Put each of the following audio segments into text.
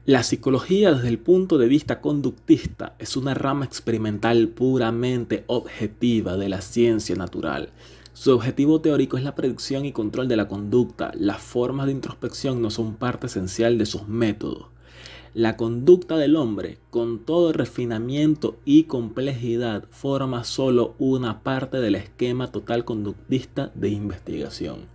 La psicología desde el punto de vista conductista es una rama experimental puramente objetiva de la ciencia natural. Su objetivo teórico es la predicción y control de la conducta. Las formas de introspección no son parte esencial de sus métodos. La conducta del hombre, con todo refinamiento y complejidad, forma solo una parte del esquema total conductista de investigación.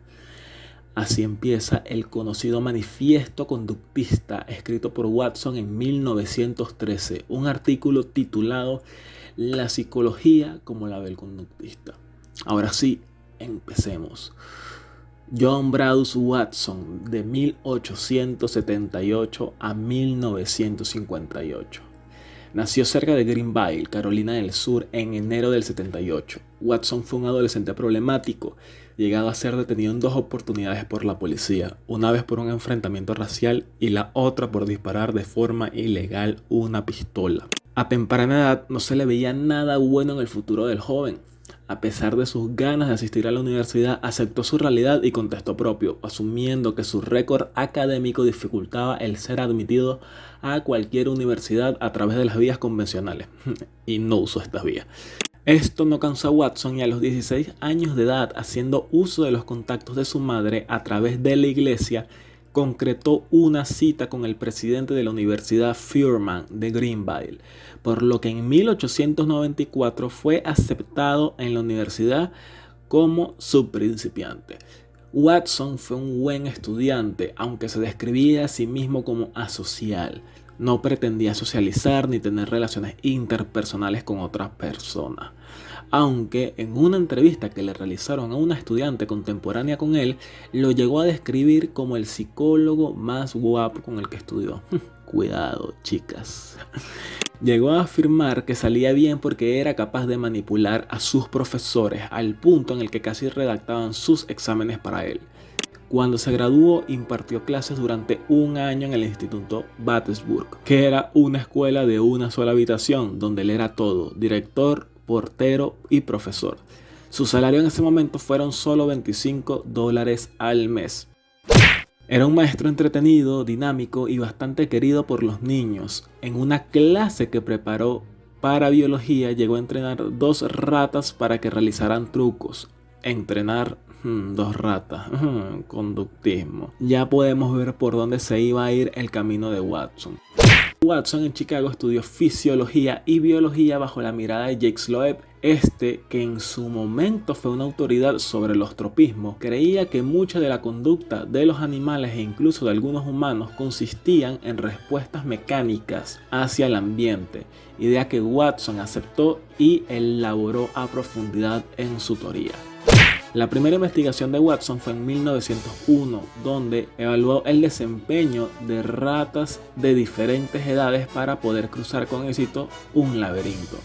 Así empieza el conocido Manifiesto Conductista, escrito por Watson en 1913, un artículo titulado La psicología como la ve el conductista. Ahora sí, empecemos. John Braus Watson, de 1878 a 1958. Nació cerca de Greenville, Carolina del Sur, en enero del 78. Watson fue un adolescente problemático, llegado a ser detenido en 2 oportunidades por la policía, una vez por un enfrentamiento racial y la otra por disparar de forma ilegal una pistola. A temprana edad no se le veía nada bueno en el futuro del joven. A pesar de sus ganas de asistir a la universidad, aceptó su realidad y contexto propio, asumiendo que su récord académico dificultaba el ser admitido a cualquier universidad a través de las vías convencionales, y no usó estas vías. Esto no cansó a Watson y a los 16 años de edad, haciendo uso de los contactos de su madre a través de la iglesia, concretó una cita con el presidente de la Universidad Furman de Greenville, por lo que en 1894 fue aceptado en la universidad como subprincipiante. Watson fue un buen estudiante, aunque se describía a sí mismo como asocial. No pretendía socializar ni tener relaciones interpersonales con otras personas. Aunque en una entrevista que le realizaron a una estudiante contemporánea con él, lo llegó a describir como el psicólogo más guapo con el que estudió. Cuidado, chicas. Llegó a afirmar que salía bien porque era capaz de manipular a sus profesores al punto en el que casi redactaban sus exámenes para él. Cuando se graduó, impartió clases durante un año en el Instituto Batesburg, que era una escuela de una sola habitación, donde él era todo: director, portero y profesor. Su salario en ese momento fueron solo $25 al mes. Era un maestro entretenido, dinámico y bastante querido por los niños. En una clase que preparó para biología, llegó a entrenar 2 ratas para que realizaran trucos. Entrenar 2 ratas, conductismo. Ya podemos ver por dónde se iba a ir el camino de Watson. Watson en Chicago estudió fisiología y biología bajo la mirada de Jacques Loeb. Que en su momento fue una autoridad sobre los tropismos, creía que mucha de la conducta de los animales e incluso de algunos humanos consistían en respuestas mecánicas hacia el ambiente, idea que Watson aceptó y elaboró a profundidad en su teoría. La primera investigación de Watson fue en 1901, donde evaluó el desempeño de ratas de diferentes edades para poder cruzar con éxito un laberinto,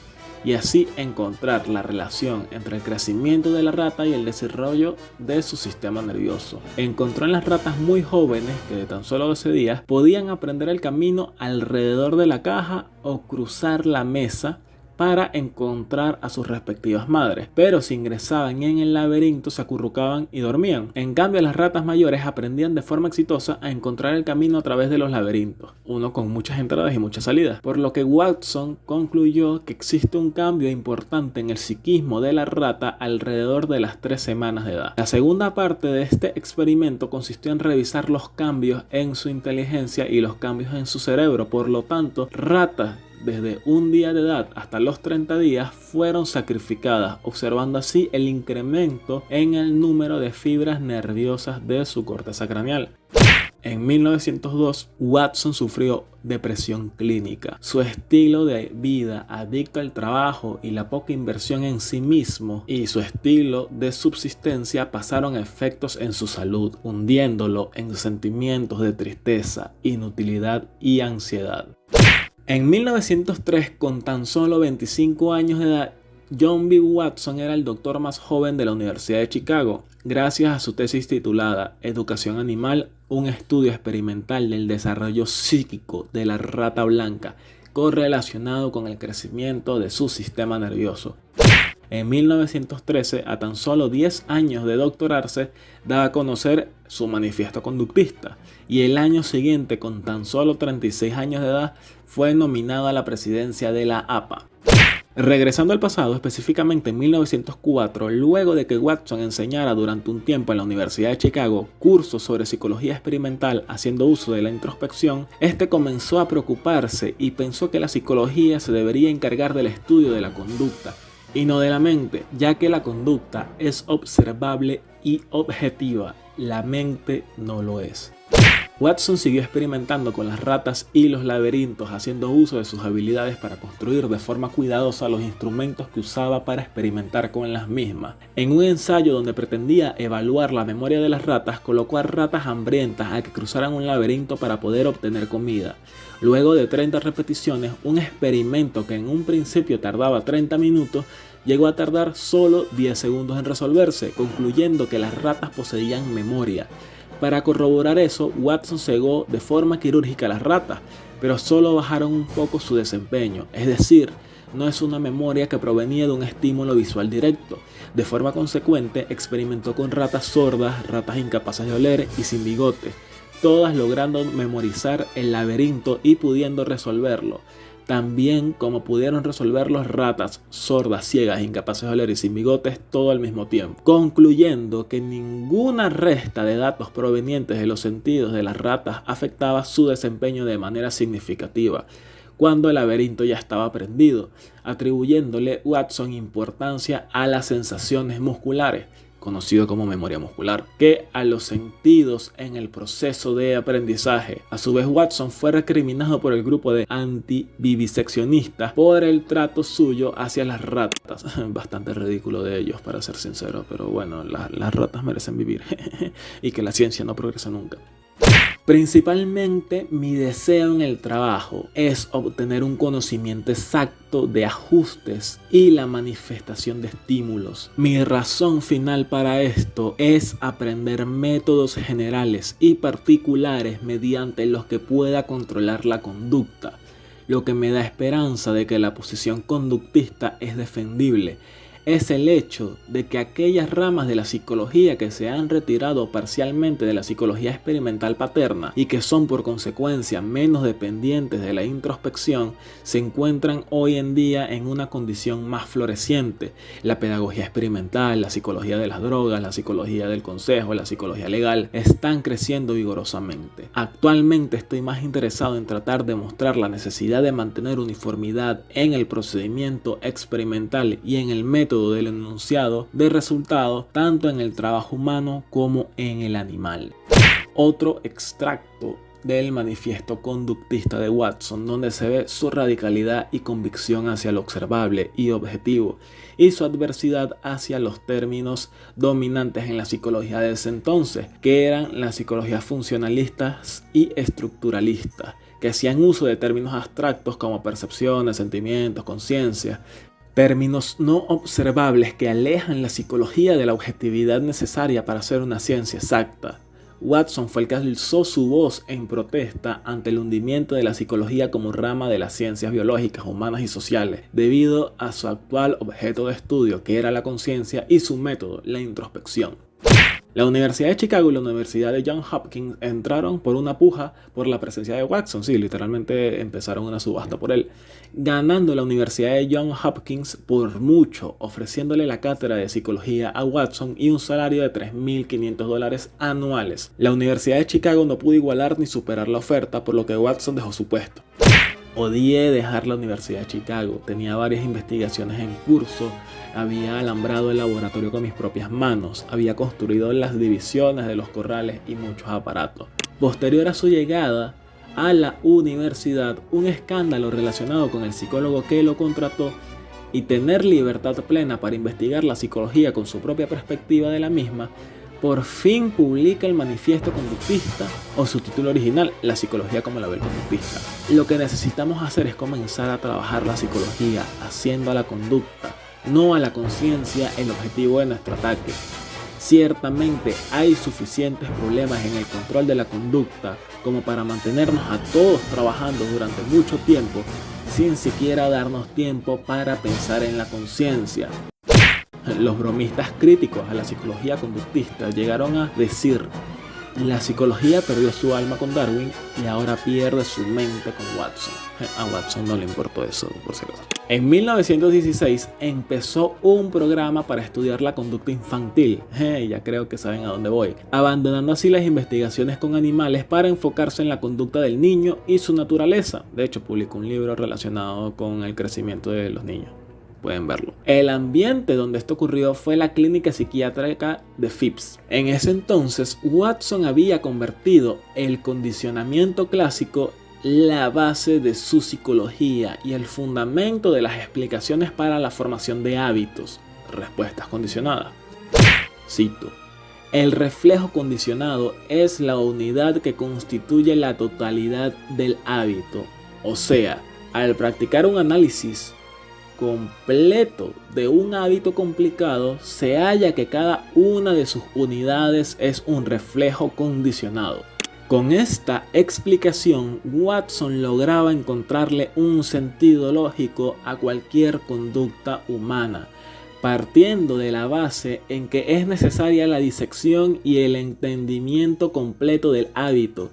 y así encontrar la relación entre el crecimiento de la rata y el desarrollo de su sistema nervioso. Encontró en las ratas muy jóvenes, que de tan solo 12 días, podían aprender el camino alrededor de la caja o cruzar la mesa para encontrar a sus respectivas madres, pero si ingresaban en el laberinto se acurrucaban y dormían. En cambio, las ratas mayores aprendían de forma exitosa a encontrar el camino a través de los laberintos, uno con muchas entradas y muchas salidas, por lo que Watson concluyó que existe un cambio importante en el psiquismo de la rata alrededor de las 3 semanas de edad. La segunda parte de este experimento consistió en revisar los cambios en su inteligencia y los cambios en su cerebro. Por lo tanto, ratas desde un día de edad hasta los 30 días fueron sacrificadas, observando así el incremento en el número de fibras nerviosas de su corteza craneal. En 1902, Watson sufrió depresión clínica. Su estilo de vida adicto al trabajo y la poca inversión en sí mismo y su estilo de subsistencia pasaron efectos en su salud, hundiéndolo en sentimientos de tristeza, inutilidad y ansiedad. En 1903, con tan solo 25 años de edad, John B. Watson era el doctor más joven de la Universidad de Chicago, gracias a su tesis titulada Educación Animal, un estudio experimental del desarrollo psíquico de la rata blanca, correlacionado con el crecimiento de su sistema nervioso. En 1913, a tan solo 10 años de doctorarse, daba a conocer su manifiesto conductista, y el año siguiente, con tan solo 36 años de edad, fue nominado a la presidencia de la APA. Regresando al pasado, específicamente en 1904, luego de que Watson enseñara durante un tiempo en la Universidad de Chicago cursos sobre psicología experimental haciendo uso de la introspección, este comenzó a preocuparse y pensó que la psicología se debería encargar del estudio de la conducta y no de la mente, ya que la conducta es observable y objetiva, la mente no lo es. Watson siguió experimentando con las ratas y los laberintos, haciendo uso de sus habilidades para construir de forma cuidadosa los instrumentos que usaba para experimentar con las mismas. En un ensayo donde pretendía evaluar la memoria de las ratas, colocó a ratas hambrientas a que cruzaran un laberinto para poder obtener comida. Luego de 30 repeticiones, un experimento que en un principio tardaba 30 minutos, llegó a tardar solo 10 segundos en resolverse, concluyendo que las ratas poseían memoria. Para corroborar eso, Watson cegó de forma quirúrgica a las ratas, pero solo bajaron un poco su desempeño, es decir, no es una memoria que provenía de un estímulo visual directo. De forma consecuente, experimentó con ratas sordas, ratas incapaces de oler y sin bigotes, todas logrando memorizar el laberinto y pudiendo resolverlo. También como pudieron resolver las ratas sordas, ciegas, incapaces de oler y sin bigotes todo al mismo tiempo, concluyendo que ninguna resta de datos provenientes de los sentidos de las ratas afectaba su desempeño de manera significativa cuando el laberinto ya estaba aprendido, atribuyéndole Watson importancia a las sensaciones musculares, conocido como memoria muscular, que a los sentidos en el proceso de aprendizaje. A su vez, Watson fue recriminado por el grupo de anti-viviseccionistas por el trato suyo hacia las ratas. Bastante ridículo de ellos, para ser sincero, pero bueno, las ratas merecen vivir y que la ciencia no progresa nunca. Principalmente mi deseo en el trabajo es obtener un conocimiento exacto de ajustes y la manifestación de estímulos. Mi razón final para esto es aprender métodos generales y particulares mediante los que pueda controlar la conducta, lo que me da esperanza de que la posición conductista es defendible. Es el hecho de que aquellas ramas de la psicología que se han retirado parcialmente de la psicología experimental paterna y que son por consecuencia menos dependientes de la introspección se encuentran hoy en día en una condición más floreciente. La pedagogía experimental, la psicología de las drogas, la psicología del consejo, la psicología legal están creciendo vigorosamente. Actualmente estoy más interesado en tratar de mostrar la necesidad de mantener uniformidad en el procedimiento experimental y en el método del enunciado de resultados tanto en el trabajo humano como en el animal. Otro extracto del manifiesto conductista de Watson, donde se ve su radicalidad y convicción hacia lo observable y objetivo y su adversidad hacia los términos dominantes en la psicología de ese entonces, que eran las psicologías funcionalistas y estructuralistas, que hacían uso de términos abstractos como percepciones, sentimientos, conciencia, términos no observables que alejan la psicología de la objetividad necesaria para hacer una ciencia exacta. Watson fue el que alzó su voz en protesta ante el hundimiento de la psicología como rama de las ciencias biológicas, humanas y sociales, debido a su actual objeto de estudio, que era la conciencia, y su método, la introspección. La Universidad de Chicago y la Universidad de Johns Hopkins entraron por una puja por la presencia de Watson. Sí, literalmente empezaron una subasta por él, ganando la Universidad de Johns Hopkins por mucho, ofreciéndole la cátedra de psicología a Watson y un salario de $3.500 anuales. La Universidad de Chicago no pudo igualar ni superar la oferta, por lo que Watson dejó su puesto. Odié dejar la Universidad de Chicago, tenía varias investigaciones en curso, había alambrado el laboratorio con mis propias manos, había construido las divisiones de los corrales y muchos aparatos. Posterior a su llegada a la universidad, un escándalo relacionado con el psicólogo que lo contrató y tener libertad plena para investigar la psicología con su propia perspectiva de la misma, por fin publica el manifiesto conductista, o su título original, La psicología como la ve el conductista. Lo que necesitamos hacer es comenzar a trabajar la psicología, haciendo a la conducta, no a la conciencia, el objetivo de nuestro ataque. Ciertamente hay suficientes problemas en el control de la conducta como para mantenernos a todos trabajando durante mucho tiempo sin siquiera darnos tiempo para pensar en la conciencia. los bromistas críticos a la psicología conductista llegaron a decir: la psicología perdió su alma con Darwin y ahora pierde su mente con Watson. A Watson no le importó eso, por si acaso. En 1916 empezó un programa para estudiar la conducta infantil. Ya creo que saben a dónde voy. Abandonando así las investigaciones con animales para enfocarse en la conducta del niño y su naturaleza. De hecho, publicó un libro relacionado con el crecimiento de los niños. Pueden verlo. El ambiente donde esto ocurrió fue la clínica psiquiátrica de Phipps. En ese entonces, Watson había convertido el condicionamiento clásico la base de su psicología y el fundamento de las explicaciones para la formación de hábitos, respuestas condicionadas. Cito: el reflejo condicionado es la unidad que constituye la totalidad del hábito. O sea, al practicar un análisis completo de un hábito complicado, se halla que cada una de sus unidades es un reflejo condicionado. Con esta explicación, Watson lograba encontrarle un sentido lógico a cualquier conducta humana, partiendo de la base en que es necesaria la disección y el entendimiento completo del hábito,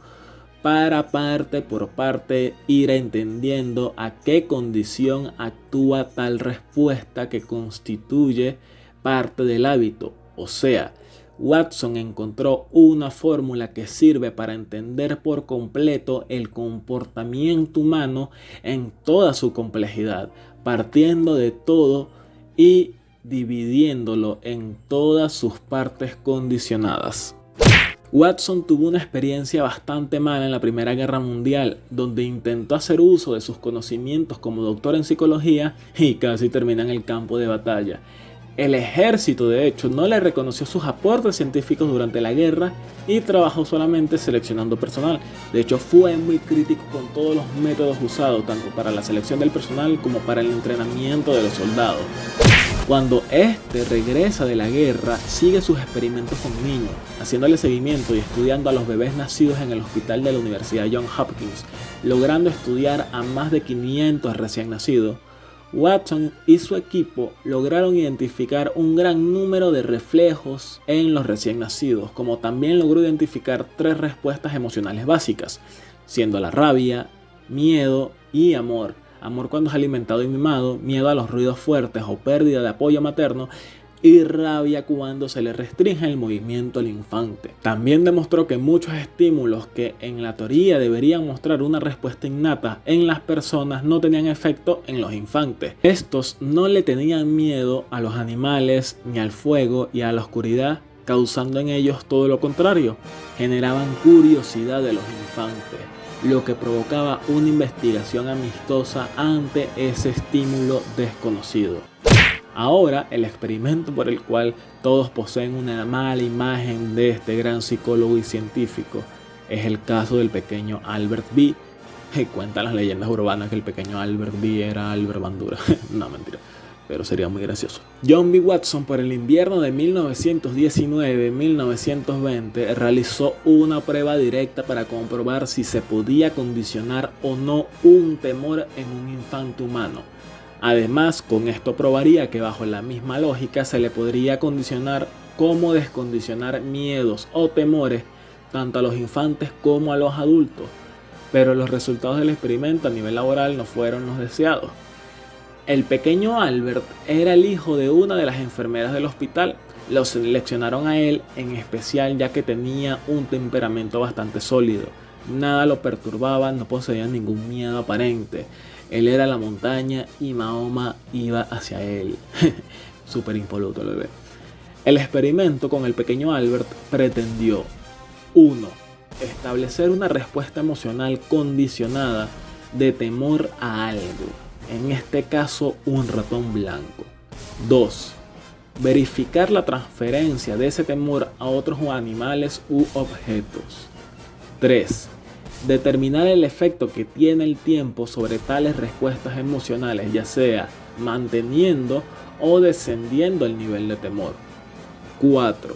para parte por parte ir entendiendo a qué condición actúa tal respuesta que constituye parte del hábito. O sea, Watson encontró una fórmula que sirve para entender por completo el comportamiento humano en toda su complejidad, partiendo de todo y dividiéndolo en todas sus partes condicionadas. Watson tuvo una experiencia bastante mala en la Primera Guerra Mundial, donde intentó hacer uso de sus conocimientos como doctor en psicología y casi termina en el campo de batalla. El ejército, de hecho, no le reconoció sus aportes científicos durante la guerra y trabajó solamente seleccionando personal. De hecho, fue muy crítico con todos los métodos usados, tanto para la selección del personal como para el entrenamiento de los soldados. Cuando este regresa de la guerra, sigue sus experimentos con niños, haciéndole seguimiento y estudiando a los bebés nacidos en el hospital de la Universidad Johns Hopkins, logrando estudiar a más de 500 recién nacidos. Watson y su equipo lograron identificar un gran número de reflejos en los recién nacidos, como también logró identificar 3 respuestas emocionales básicas, siendo la rabia, miedo y amor. Amor cuando es alimentado y mimado, miedo a los ruidos fuertes o pérdida de apoyo materno, y rabia cuando se le restringe el movimiento al infante. También demostró que muchos estímulos que en la teoría deberían mostrar una respuesta innata en las personas no tenían efecto en los infantes. Estos no le tenían miedo a los animales, ni al fuego y a la oscuridad, causando en ellos todo lo contrario. Generaban curiosidad de los infantes, lo que provocaba una investigación amistosa ante ese estímulo desconocido. Ahora, el experimento por el cual todos poseen una mala imagen de este gran psicólogo y científico es el caso del pequeño Albert B. Cuentan las leyendas urbanas que el pequeño Albert B era Albert Bandura. No, mentira, pero sería muy gracioso. John B. Watson, por el invierno de 1919-1920, realizó una prueba directa para comprobar si se podía condicionar o no un temor en un infante humano. Además, con esto probaría que bajo la misma lógica se le podría condicionar como descondicionar miedos o temores tanto a los infantes como a los adultos. Pero los resultados del experimento a nivel laboral no fueron los deseados. El pequeño Albert era el hijo de una de las enfermeras del hospital. Lo seleccionaron a él en especial ya que tenía un temperamento bastante sólido. Nada lo perturbaba, no poseía ningún miedo aparente. Él era la montaña y Mahoma iba hacia él. Súper impoluto el bebé. El experimento con el pequeño Albert pretendió: 1. Establecer una respuesta emocional condicionada de temor a algo, en este caso un ratón blanco. 2. Verificar la transferencia de ese temor a otros animales u objetos. 3. Determinar el efecto que tiene el tiempo sobre tales respuestas emocionales, ya sea manteniendo o descendiendo el nivel de temor. 4.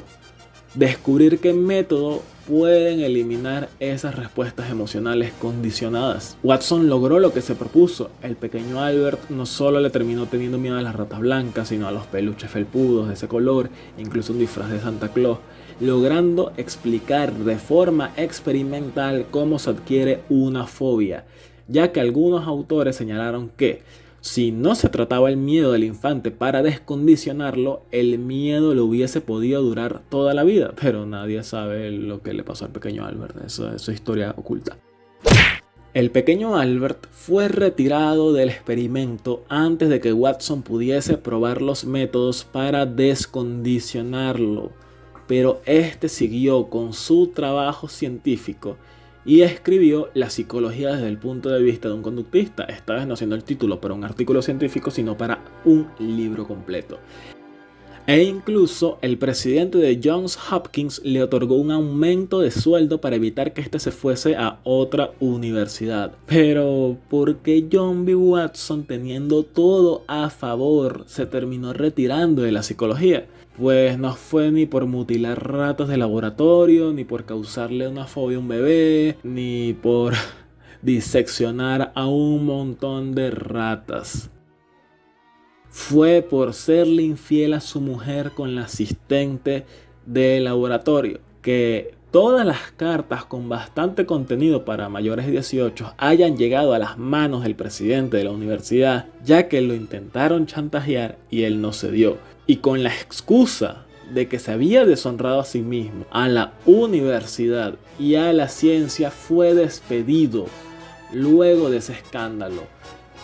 Descubrir qué método pueden eliminar esas respuestas emocionales condicionadas. Watson logró lo que se propuso. El pequeño Albert no solo le terminó teniendo miedo a las ratas blancas, sino a los peluches felpudos de ese color, incluso un disfraz de Santa Claus, logrando explicar de forma experimental cómo se adquiere una fobia, ya que algunos autores señalaron que si no se trataba el miedo del infante para descondicionarlo, el miedo lo hubiese podido durar toda la vida, pero nadie sabe lo que le pasó al pequeño Albert, eso es historia oculta. El pequeño Albert fue retirado del experimento antes de que Watson pudiese probar los métodos para descondicionarlo, pero este siguió con su trabajo científico y escribió La psicología desde el punto de vista de un conductista, esta vez no siendo el título para un artículo científico, sino para un libro completo. E incluso el presidente de Johns Hopkins le otorgó un aumento de sueldo para evitar que éste se fuese a otra universidad. Pero ¿por qué John B. Watson, teniendo todo a favor, se terminó retirando de la psicología? Pues no fue ni por mutilar ratas de laboratorio, ni por causarle una fobia a un bebé, ni por diseccionar a un montón de ratas. Fue por serle infiel a su mujer con la asistente del laboratorio. Que todas las cartas con bastante contenido para mayores de 18 hayan llegado a las manos del presidente de la universidad, ya que lo intentaron chantajear y él no cedió. Y con la excusa de que se había deshonrado a sí mismo, a la universidad y a la ciencia, fue despedido luego de ese escándalo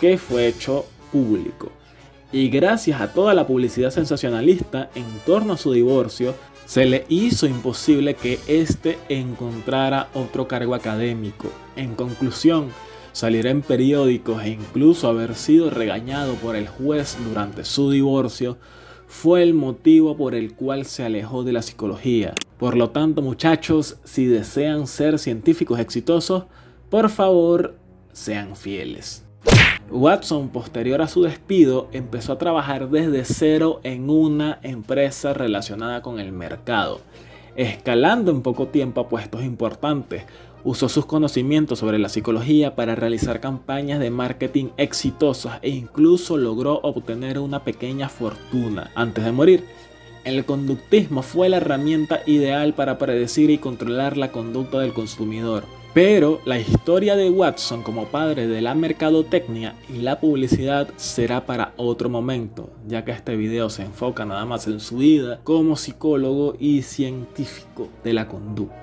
que fue hecho público. Y gracias a toda la publicidad sensacionalista en torno a su divorcio, se le hizo imposible que éste encontrara otro cargo académico. En conclusión, salir en periódicos e incluso haber sido regañado por el juez durante su divorcio fue el motivo por el cual se alejó de la psicología. Por lo tanto, muchachos, si desean ser científicos exitosos, por favor, sean fieles. Watson, posterior a su despido, empezó a trabajar desde cero en una empresa relacionada con el mercado, escalando en poco tiempo a puestos importantes. Usó sus conocimientos sobre la psicología para realizar campañas de marketing exitosas e incluso logró obtener una pequeña fortuna antes de morir. El conductismo fue la herramienta ideal para predecir y controlar la conducta del consumidor. Pero la historia de Watson como padre de la mercadotecnia y la publicidad será para otro momento, ya que este video se enfoca nada más en su vida como psicólogo y científico de la conducta.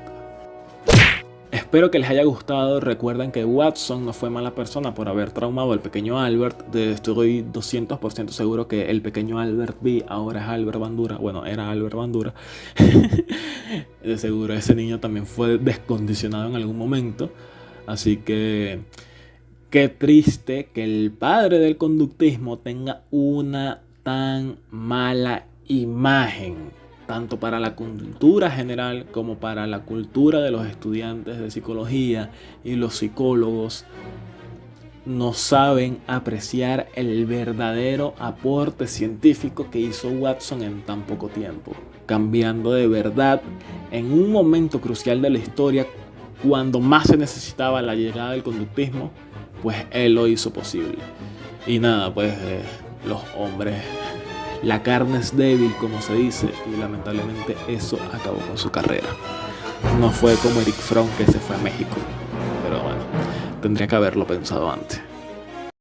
Espero que les haya gustado. Recuerden que Watson no fue mala persona por haber traumado al pequeño Albert. Estoy 200% seguro que el pequeño Albert B ahora es Albert Bandura. Bueno, era Albert Bandura. De seguro ese niño también fue descondicionado en algún momento. Así que qué triste que el padre del conductismo tenga una tan mala imagen, tanto para la cultura general como para la cultura de los estudiantes de psicología. Y los psicólogos no saben apreciar el verdadero aporte científico que hizo Watson en tan poco tiempo, cambiando de verdad en un momento crucial de la historia, cuando más se necesitaba la llegada del conductismo. Pues él lo hizo posible. Y nada, pues los hombres, la carne es débil, como se dice, y lamentablemente eso acabó con su carrera. No fue como Eric Fromm, que se fue a México, pero bueno, tendría que haberlo pensado antes.